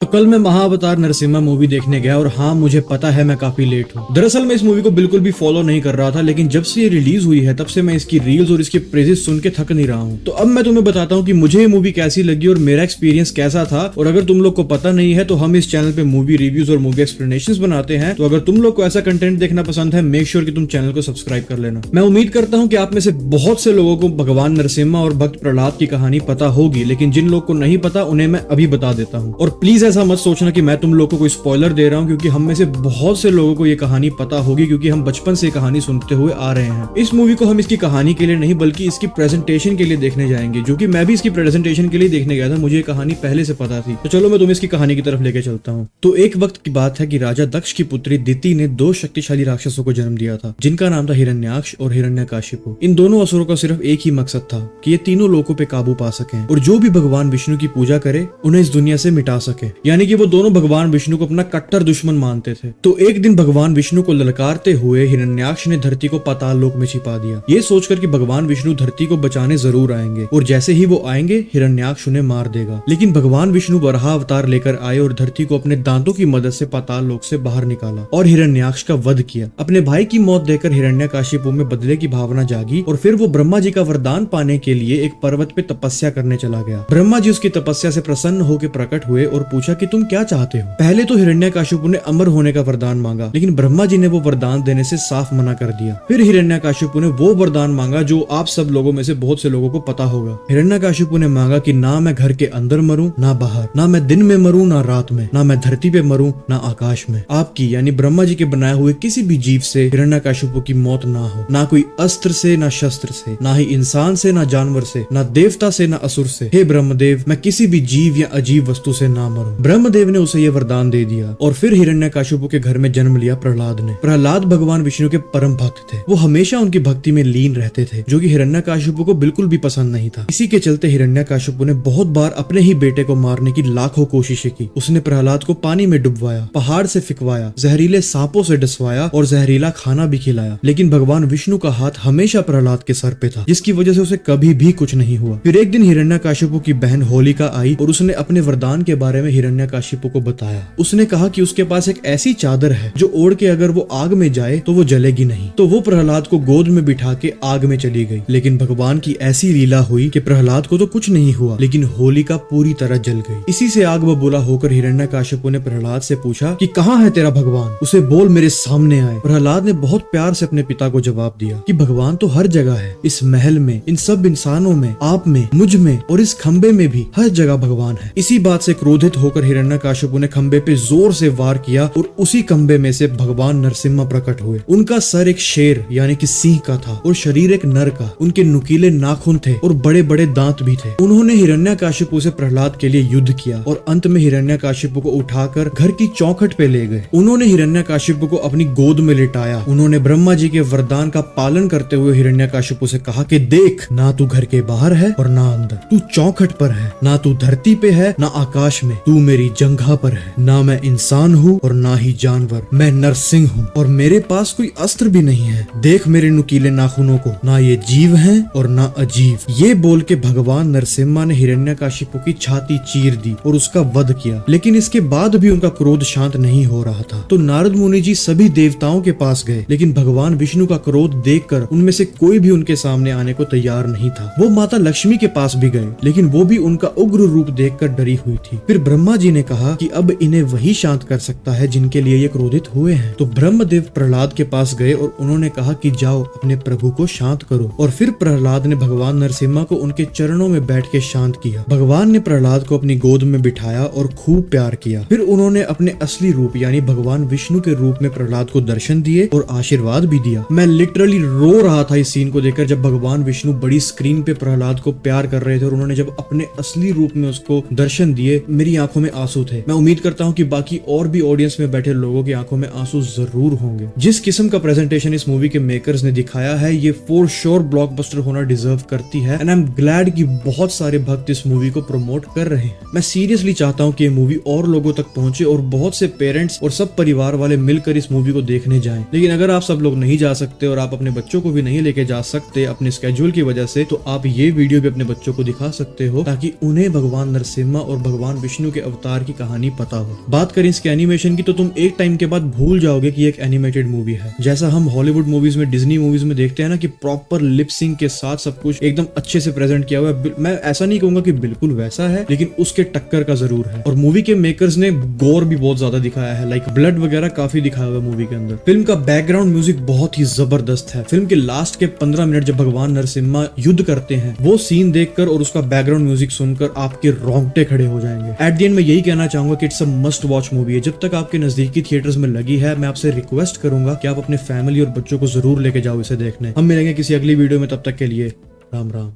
तो कल मैं महाअवतार नरसिम्हा मूवी देखने गया और हाँ मुझे पता है मैं काफी लेट हूँ। दरअसल मैं इस मूवी को बिल्कुल भी फॉलो नहीं कर रहा था, लेकिन जब से ये रिलीज हुई है तब से मैं इसकी रील्स और इसके प्रेजेस सुन के थक नहीं रहा हूँ। तो अब मैं तुम्हें बताता हूँ कि मुझे ये मूवी कैसी लगी और मेरा एक्सपीरियंस कैसा था। और अगर तुम लोग को पता नहीं है तो हम इस चैनल पे मूवी रिव्यूज और मूवी एक्सप्लेनेशंस बनाते हैं, तो अगर तुम लोग को ऐसा कंटेंट देखना पसंद है मेक श्योर कि तुम चैनल को सब्सक्राइब कर लेना। मैं उम्मीद करता हूँ कि आप में से बहुत से लोगों को भगवान नरसिम्हा और भक्त प्रहलाद की कहानी पता होगी, लेकिन जिन लोग को नहीं पता उन्हें मैं अभी बता देता हूँ। और प्लीज ऐसा मत सोचना कि मैं तुम लोगों को कोई स्पॉइलर दे रहा हूं, क्योंकि हम में से बहुत से लोगों को ये कहानी पता होगी, क्योंकि हम बचपन से कहानी सुनते हुए आ रहे हैं। इस मूवी को हम इसकी कहानी के लिए नहीं बल्कि इसकी प्रेजेंटेशन के लिए देखने जाएंगे, जो कि मैं भी इसकी प्रेजेंटेशन के लिए देखने गया था। मुझे ये कहानी पहले से पता थी। तो चलो मैं तुम्हें इसकी कहानी की तरफ लेके चलता हूँ। तो एक वक्त की बात है कि राजा दक्ष की पुत्री दिति ने दो शक्तिशाली राक्षसों को जन्म दिया था, जिनका नाम था हिरण्याक्ष और हिरण्यकाशिपु। इन दोनों असुरों का सिर्फ एक ही मकसद था कि ये तीनों लोगों पे काबू पा सकें और जो भी भगवान विष्णु की पूजा करे उन्हें इस दुनिया से मिटा सके। यानी कि वो दोनों भगवान विष्णु को अपना कट्टर दुश्मन मानते थे। तो एक दिन भगवान विष्णु को ललकारते हुए हिरण्याक्ष ने धरती को पाताल लोक में छिपा दिया, ये सोचकर कि भगवान विष्णु धरती को बचाने जरूर आएंगे और जैसे ही वो आएंगे हिरण्याक्ष उन्हें मार देगा। लेकिन भगवान विष्णु वराह अवतार लेकर आए और धरती को अपने दांतों की मदद से पाताल लोक से बाहर निकाला और हिरण्याक्ष का वध किया। अपने भाई की मौत देखकर हिरण्यकाशिपु में बदले की भावना जागी और फिर वो ब्रह्मा जी का वरदान पाने के लिए एक पर्वत पे तपस्या करने चला गया। ब्रह्मा जी उसकी तपस्या से प्रसन्न होकर प्रकट हुए और पूछा कि तुम क्या चाहते हो। पहले तो हिरण्यकाशिपु ने अमर होने का वरदान मांगा, लेकिन ब्रह्मा जी ने वो वरदान देने से साफ मना कर दिया। फिर हिरण्यकाशिपु ने वो वरदान मांगा जो आप सब लोगों में से बहुत से लोगों को पता होगा। हिरण्यकाशिपु ने मांगा कि ना मैं घर के अंदर मरूं ना बाहर, ना मैं दिन में मरूं ना रात में, ना मैं धरती पे मरूं ना आकाश में। आपकी यानी ब्रह्मा जी के बनाए हुए किसी भी जीव से हिरण्यकाशिपु की मौत ना हो, ना कोई अस्त्र से ना शस्त्र से, ना ही इंसान से ना जानवर से, ना देवता से ना असुर से। हे ब्रह्मदेव, मैं किसी भी जीव या अजीब वस्तु से ना मरूं। ब्रह्मदेव ने उसे ये वरदान दे दिया और फिर हिरण्यकाशिपु के घर में जन्म लिया प्रहलाद ने। प्रहलाद भगवान विष्णु के परम भक्त थे। वो हमेशा उनकी भक्ति में लीन रहते थे, जो कि हिरण्यकाशिपु को बिल्कुल भी पसंद नहीं था। इसी के चलते हिरण्यकाशिपु ने बहुत बार अपने ही बेटे को मारने की लाखों कोशिशें की। उसने प्रहलाद को पानी में डुबवाया, पहाड़ से फिकवाया, जहरीले सांपों से डसवाया और जहरीला खाना भी खिलाया, लेकिन भगवान विष्णु का हाथ हमेशा प्रहलाद के सर पे था, जिसकी वजह से उसे कभी भी कुछ नहीं हुआ। फिर एक दिन हिरण्यकाशिपु की बहन होलिका आई और उसने अपने वरदान के बारे में हिरण्यकाशिपु को बताया। उसने कहा कि उसके पास एक ऐसी चादर है जो ओढ़ के अगर वो आग में जाए तो वो जलेगी नहीं। तो वो प्रहलाद को गोद में बिठा के आग में चली गई। लेकिन भगवान की ऐसी लीला हुई कि प्रहलाद को तो कुछ नहीं हुआ, लेकिन होलिका पूरी तरह जल गई। इसी से आग बबूला होकर हिरण्यकाशिपु ने प्रहलाद से पूछा कि कहाँ है तेरा भगवान, उसे बोल मेरे सामने आए। प्रहलाद ने बहुत प्यार से अपने पिता को जवाब दिया कि भगवान तो हर जगह है, इस महल में, इन सब इंसानों में, आप में, मुझ में और इस खंबे में भी, हर जगह भगवान है। इसी बात से क्रोधित होकर हिरण्यकाशिपु ने खंबे पे जोर से वार किया और उसी खंबे में से भगवान नरसिम्हा प्रकट हुए। उनका सर एक शेर यानी कि सिंह का था और शरीर एक नर का। उनके नुकीले नाखून थे और बड़े बड़े दांत भी थे। उन्होंने हिरण्यकाशिपु से प्रहलाद के लिए युद्ध किया और अंत में हिरण्यकाशिपु को उठाकर घर की चौखट पे ले गए। उन्होंने हिरण्यकाशिपु को अपनी गोद में लिटाया। उन्होंने ब्रह्मा जी के वरदान का पालन करते हुए हिरण्यकाशिपु से कहा कि देख, ना तू घर के बाहर है और ना अंदर, तू चौखट पर है, ना तू धरती पे है ना आकाश में, तू मेरी जंघा पर है। ना मैं इंसान हूँ और ना ही जानवर, मैं नरसिंह हूँ और मेरे पास कोई अस्त्र भी नहीं है। देख मेरे नुकीले नाखूनों को, ना ये जीव हैं और ना अजीब। ये बोल के भगवान नरसिम्हा ने हिरण्यकाशिपु की छाती चीर दी और उसका वध किया। लेकिन इसके बाद भी उनका क्रोध शांत नहीं हो रहा था। तो नारद मुनि जी सभी देवताओं के पास गए, लेकिन भगवान विष्णु का क्रोध देखकर उनमें से कोई भी उनके सामने आने को तैयार नहीं था। वो माता लक्ष्मी के पास भी गए, लेकिन वो भी उनका उग्र रूप देखकर डरी हुई थी। फिर ब्रह्मा जी ने कहा कि अब इन्हें वही शांत कर सकता है जिनके लिए ये क्रोधित हुए हैं। तो ब्रह्मदेव प्रहलाद के पास गए और उन्होंने कहा कि जाओ अपने प्रभु को शांत करो। और फिर प्रहलाद ने भगवान नरसिम्हा को उनके चरणों में बैठ के शांत किया। भगवान ने प्रहलाद को अपनी गोद में बिठाया और खूब प्यार किया। फिर उन्होंने अपने असली रूप यानी भगवान विष्णु के रूप में प्रहलाद को दर्शन दिए और आशीर्वाद भी दिया। मैं लिटरली रो रहा था इस सीन को देखकर, जब भगवान विष्णु बड़ी स्क्रीन पे प्रहलाद को प्यार कर रहे थे और उन्होंने जब अपने असली रूप में उसको दर्शन दिए, मेरी आंखों में आंसू थे। मैं उम्मीद करता हूँ कि बाकी और भी ऑडियंस में बैठे लोगों की आंखों में आंसू जरूर होंगे। जिस किस्म का प्रेजेंटेशन इस मूवी के मेकर्स ने दिखाया है, ये फॉर श्योर ब्लॉकबस्टर होना डिजर्व करती है। एंड आई एम ग्लैड कि बहुत सारे भक्त इस मूवी को प्रमोट कर रहे हैं। मैं सीरियसली चाहता हूँ कि ये मूवी और लोगों तक पहुंचे और बहुत से पेरेंट्स और सब परिवार वाले मिलकर इस मूवी को देखने जाएं। लेकिन अगर आप सब लोग नहीं जा सकते और आप अपने बच्चों को भी नहीं लेके जा सकते अपने स्केड्यूल की वजह से, तो आप ये वीडियो भी अपने बच्चों को दिखा सकते हो, ताकि उन्हें भगवान नरसिम्हा और भगवान विष्णु के अवतार की कहानी पता हो। बात करें इसके एनिमेशन की तो तुम एक टाइम के बाद भूल जाओगे कि एक एनिमेटेड मूवी है। जैसा हम हॉलीवुड मूवीज में, डिज्नी मूवीज में देखते हैं ना कि प्रॉपर लिप सिंक के साथ सब कुछ एकदम अच्छे से प्रेजेंट किया हुआ है। मैं ऐसा नहीं कहूंगा कि बिल्कुल वैसा है, लेकिन उसके टक्कर का जरूर है। और मूवी के मेकर्स ने गोर भी बहुत ज्यादा दिखाया है, लाइक ब्लड वगैरह काफी दिखाया हुआ है मूवी के अंदर। फिल्म का बैकग्राउंड म्यूजिक बहुत ही जबरदस्त है। फिल्म के लास्ट के 15 मिनट जब भगवान नरसिम्हा युद्ध करते हैं, वो सीन देखकर और उसका बैकग्राउंड म्यूजिक सुनकर आपके रोंगटे खड़े हो जाएंगे। एट द एंड मैं यही कहना चाहूंगा कि it's a must watch movie है। जब तक आपके नजदीकी थिएटर्स में लगी है, मैं आपसे रिक्वेस्ट करूंगा कि आप अपने फैमिली और बच्चों को जरूर लेके जाओ इसे देखने। हम मिलेंगे किसी अगली वीडियो में, तब तक के लिए राम राम।